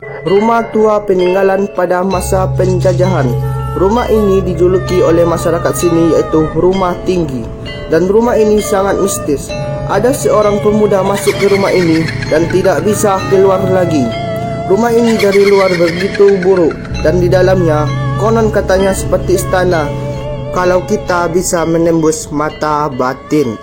Rumah tua peninggalan pada masa penjajahan. Rumah ini dijuluki oleh masyarakat sini yaitu Rumah Tinggi. Dan rumah ini sangat mistis. Ada seorang pemuda masuk ke rumah ini dan tidak bisa keluar lagi. Rumah ini dari luar begitu buruk dan di dalamnya konon katanya seperti istana kalau kita bisa menembus mata batin.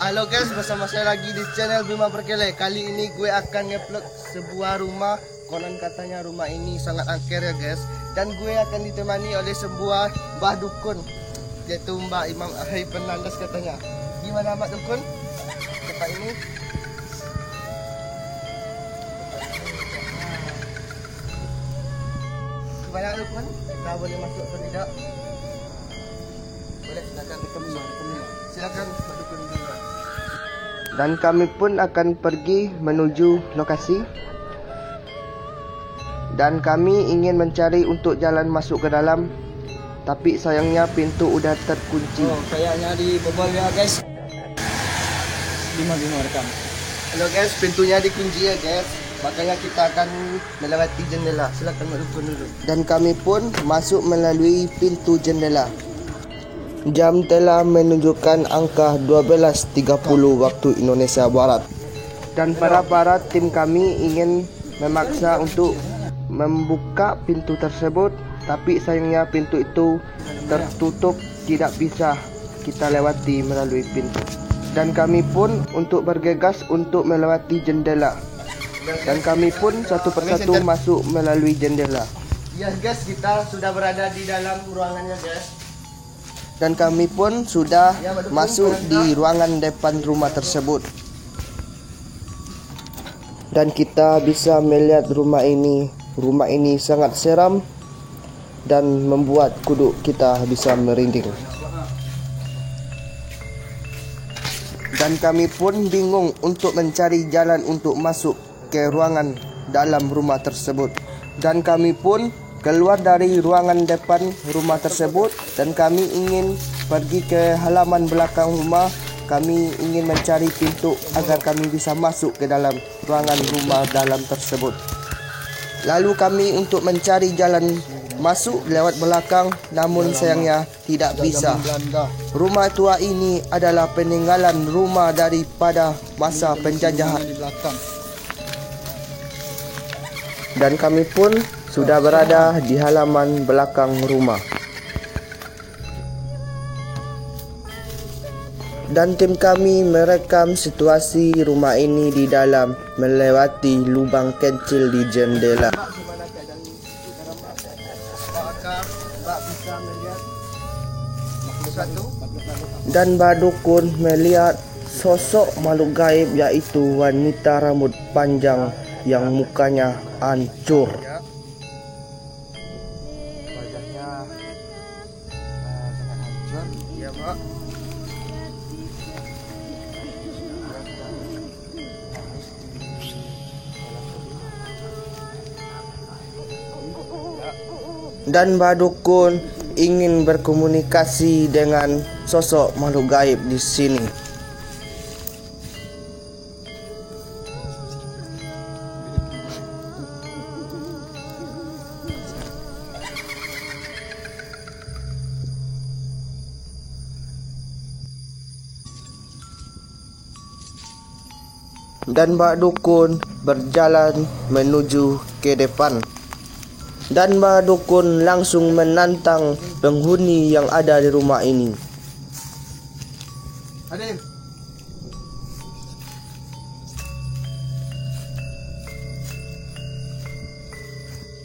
Halo guys, bersama saya lagi di channel Bima Perkele. Kali ini gue akan nge-vlog sebuah rumah. Konon katanya rumah ini sangat angker ya guys. Dan gue akan ditemani oleh sebuah mbah dukun, yaitu Mbak Imam Ahai Penandas katanya. Gimana Mbak Dukun? Tempat ini gimana Dukun? Kita boleh masuk atau tidak? Boleh, silakan silakan Mbak Dukun dulu. Dan kami pun akan pergi menuju lokasi. Dan kami ingin mencari untuk jalan masuk ke dalam, tapi sayangnya pintu udah terkunci. Oh, kayaknya dibobol ya guys. Bima rekam. Halo guys, pintunya dikunci ya guys. Makanya kita akan melewati jendela. Silakan Mbak Dukun dulu. Dan kami pun masuk melalui pintu jendela. Jam telah menunjukkan angka 12.30 waktu Indonesia Barat. Dan para tim kami ingin memaksa untuk membuka pintu tersebut, tapi sayangnya pintu itu tertutup, tidak bisa kita lewati melalui pintu. Dan kami pun untuk bergegas untuk melewati jendela. Dan kami pun satu persatu masuk melalui jendela. Ya guys, kita sudah berada di dalam ruangannya guys. Dan kami pun sudah masuk di ruangan depan rumah tersebut. Dan kita bisa melihat rumah ini. Rumah ini sangat seram dan membuat kuduk kita bisa merinding. Dan kami pun bingung untuk mencari jalan untuk masuk ke ruangan dalam rumah tersebut. Dan kami pun keluar dari ruangan depan rumah tersebut dan kami ingin pergi ke halaman belakang rumah. Kami ingin mencari pintu agar kami bisa masuk ke dalam ruangan rumah dalam tersebut. Lalu kami untuk mencari jalan masuk lewat belakang, namun sayangnya tidak bisa. Rumah tua ini adalah peninggalan rumah daripada masa penjajahan. Dan kami pun sudah berada di halaman belakang rumah. Dan tim kami merekam situasi rumah ini di dalam melewati lubang kecil di jendela. Dan Mbak Dukun melihat sosok makhluk gaib, yaitu wanita rambut panjang yang mukanya hancur. Wajahnya sangat hancur. Ya Mbak. Dan Mbak Dukun ingin berkomunikasi dengan sosok makhluk gaib di sini. Dan Mbak Dukun berjalan menuju ke depan. Dan Mbak Dukun langsung menantang penghuni yang ada di rumah ini. Adil.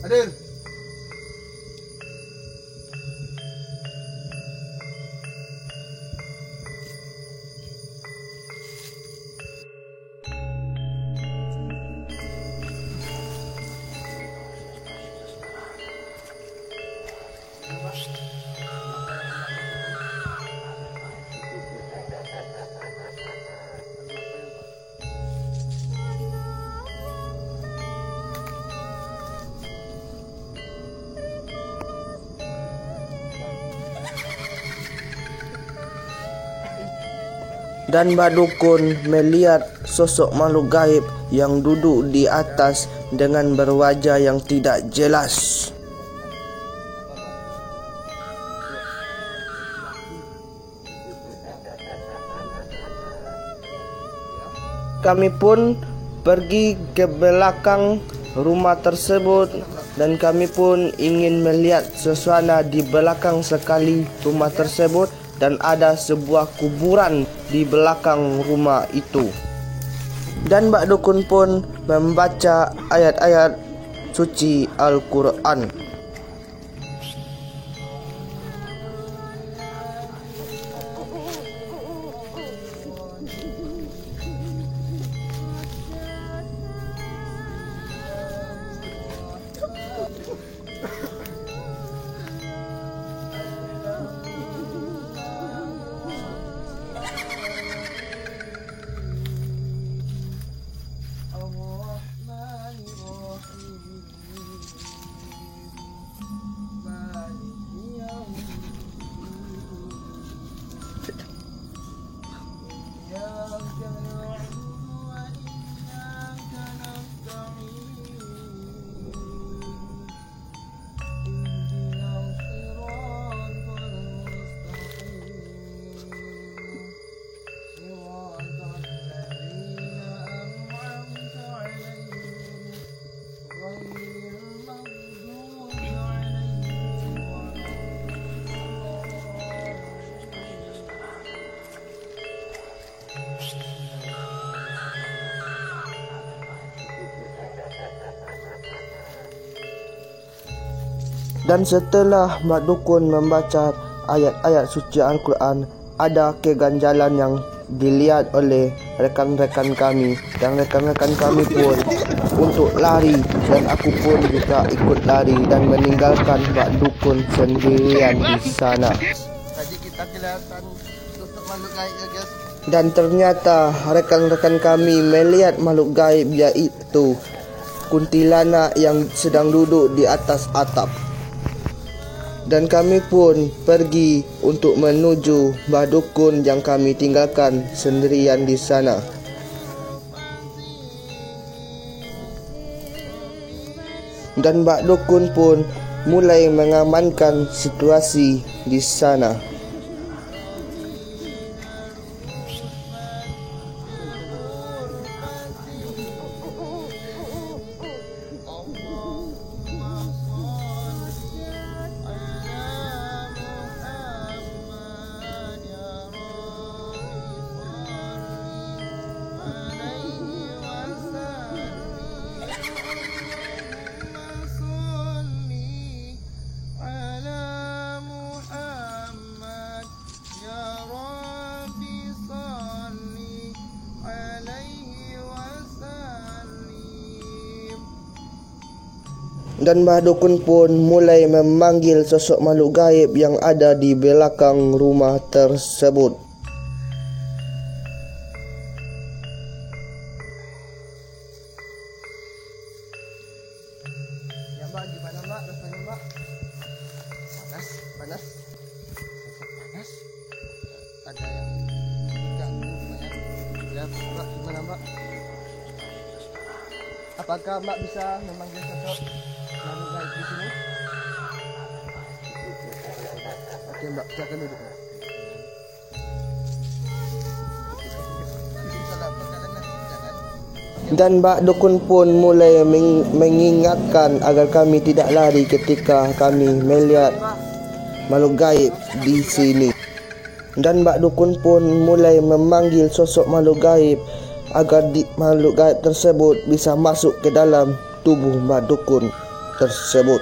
Adil. Dan Mbak Dukun melihat sosok makhluk gaib yang duduk di atas dengan berwajah yang tidak jelas. Kami pun pergi ke belakang rumah tersebut dan kami pun ingin melihat suasana di belakang sekali rumah tersebut, dan ada sebuah kuburan di belakang rumah itu. Dan Mbak Dukun pun membaca ayat-ayat suci Al-Quran. Dan setelah Mbak Dukun membaca ayat-ayat suci Al-Quran, ada keganjalan yang dilihat oleh rekan-rekan kami, dan rekan-rekan kami pun untuk lari, dan aku pun juga ikut lari dan meninggalkan Mbak Dukun sendirian di sana. Tadi kita kelihatan tutup makhluk gaib ya guys. Dan ternyata rekan-rekan kami melihat makhluk gaib, yaitu kuntilanak yang sedang duduk di atas atap. Dan kami pun pergi untuk menuju Mbak Dukun yang kami tinggalkan sendirian di sana. Dan Mbak Dukun pun mulai mengamankan situasi di sana. Dan Mbah Dukun pun mulai memanggil sosok makhluk gaib yang ada di belakang rumah tersebut. Ya Mbak, gimana Mbak? Rasanya Mbak? Panas? Panas? Panas? Ada yang diganggu banyak. Ya Mbak, gimana Mbak? Apakah Mbak bisa memanggil sosok makhluk gaib di sini? Oke Mbak, silakan duduk Mbak. Dan Mbak Dukun pun mulai mengingatkan agar kami tidak lari ketika kami melihat makhluk gaib di sini. Dan Mbak Dukun pun mulai memanggil sosok makhluk gaib agar makhluk gaib tersebut bisa masuk ke dalam tubuh Mbak Dukun tersebut.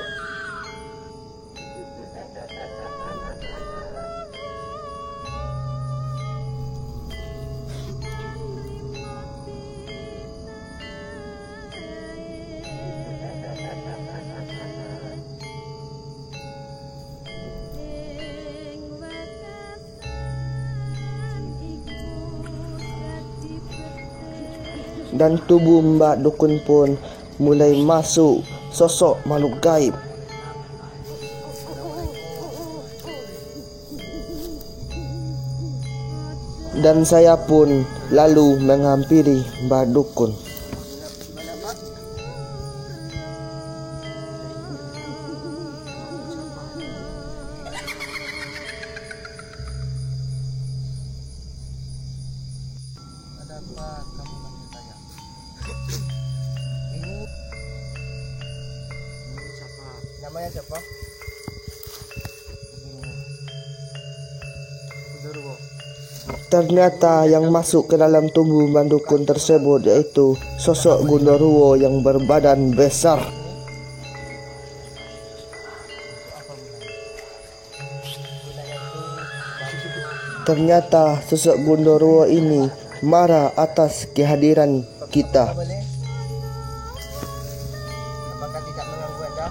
Dan tubuh Mbak Dukun pun mulai masuk sosok makhluk gaib. Dan saya pun lalu menghampiri Mbak Dukun. Namanya siapa? Gundurwo. Ternyata yang masuk ke dalam tubuh Mandukun tersebut yaitu sosok Gundurwo yang berbadan besar. Ternyata sosok Gundurwo ini marah atas kehadiran kita. Apakah tidak mengganggu Anda?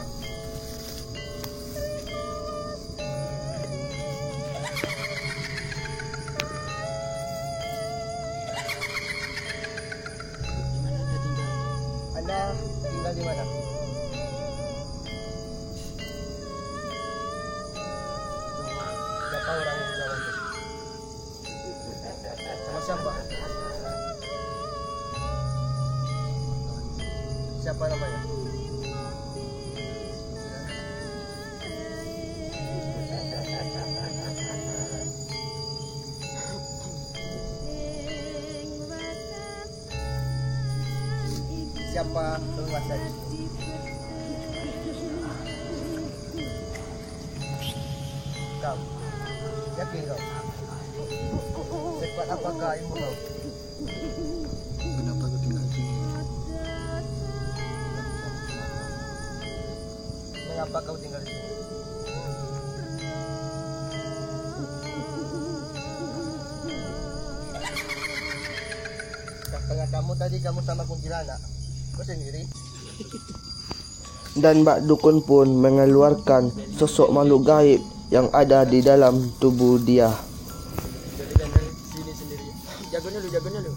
Anda tinggal di mana? Berapa orang yang tinggal Anda? Sama siapa? Siapa namanya? Siapa penguasa di sini? Kamu. Yakin kau? Sekuat apakah ilmu kau? Kenapa kau tinggal di sini? Mengapa kau tinggal di sini? Katanya kamu tadi kamu sama kuntilanak. Kau sendiri? Dan Mbak Dukun pun mengeluarkan sosok makhluk gaib yang ada di dalam tubuh dia. Jadikan dari sini sendiri. Jagonya lu, jagonya lu.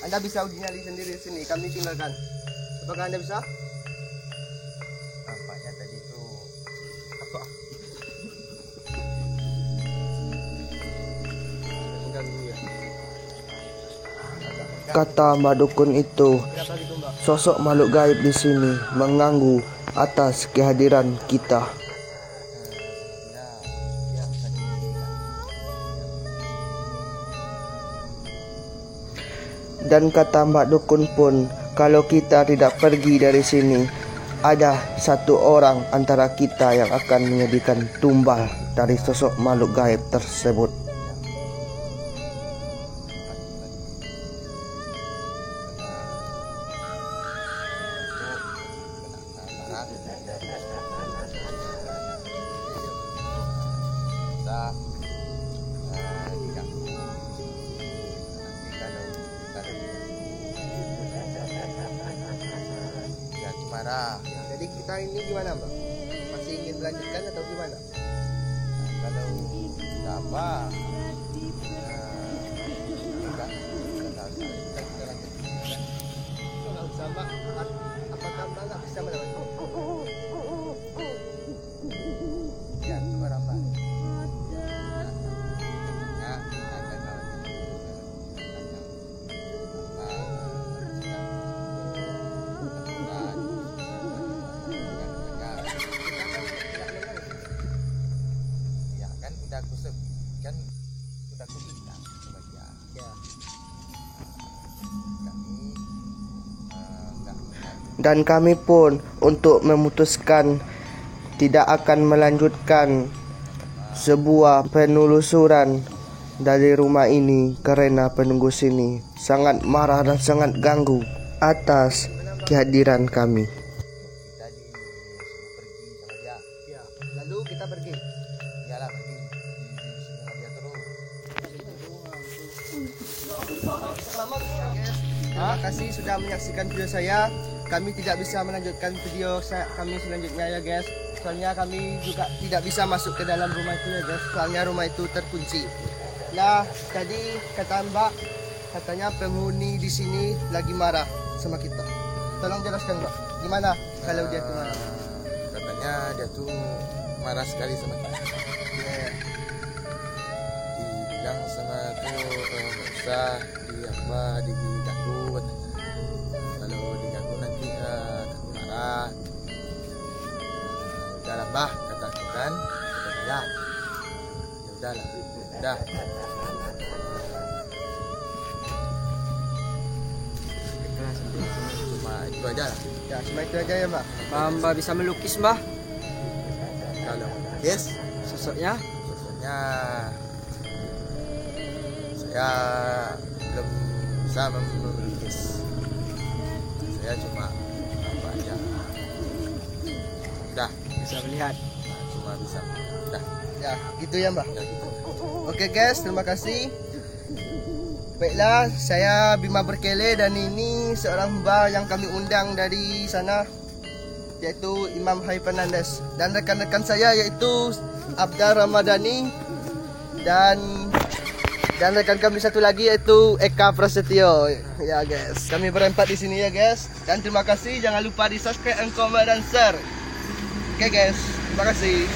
Anda bisa uji nyali sendiri di sini, kami tinggalkan. Apakah Anda bisa? Nampaknya tadi itu apa? Mengganggu ya. Kata Mbak Dukun itu, Berapa gitu Mbak? sosok makhluk gaib di sini mengganggu atas kehadiran kita. Dan kata Mbak Dukun pun, kalau kita tidak pergi dari sini, ada satu orang antara kita yang akan menjadikan tumbal dari sosok makhluk gaib tersebut. Jadi kita ini gimana Mbak? Masih ingin melanjutkan atau gimana? Kalau tidak apa, kita lanjut. Nggak usah Mbak. Apakah Mbak nggak bisa melewati? Ya, cuma Mbak. Ya, akan lanjut. Ya kan udah aku kan udah aku bilang sama dia. Ya. Kami enggak Dan kami pun untuk memutuskan tidak akan melanjutkan sebuah penelusuran dari rumah ini karena penunggu sini sangat marah dan sangat ganggu atas kehadiran kami. kita disuruh pergi sama dia. Ya. Lalu kita pergi. Iyalah pergi disuruh sama dia terus. Terima kasih sudah menyaksikan video saya. Kami tidak bisa melanjutkan video kami selanjutnya ya guys. Soalnya kami juga tidak bisa masuk ke dalam rumah itu ya guys. Soalnya rumah itu terkunci. Nah, tadi kata Mbak, katanya penghuni di sini lagi marah sama kita. Tolong jelaskan Mbak, gimana kalau dia tuh marah? Katanya dia tuh marah sekali sama kita. Dibilang sama tuh nggak usah diganggu katanya. Kalau diganggu nanti takut marah. Udah lah Mbah, kata aku kan. Kata dia. Udah lah. Udah. Cuma itu aja lah. Ya, cuma itu aja ya, Mbak. Mbak bisa melukis, Mbak? Kalau yes, Sosoknya? sosoknya saya belum bisa melukis. Saya cuma apa aja. Udah, Bisa melihat. cuma bisa. Udah. Ya, gitu ya, Mbak. Udah gitu. Oke guys, terima kasih. Baiklah, saya Bima Berkele dan ini seorang mbak yang kami undang dari sana, yaitu Imam Hai Fernandes, dan rekan-rekan saya yaitu Abdar Ramadhani dan rekan kami satu lagi yaitu Eka Prasetyo. Ya guys, kami berempat di sini ya guys. Dan terima kasih, jangan lupa di subscribe, comment dan share. Oke guys, terima kasih.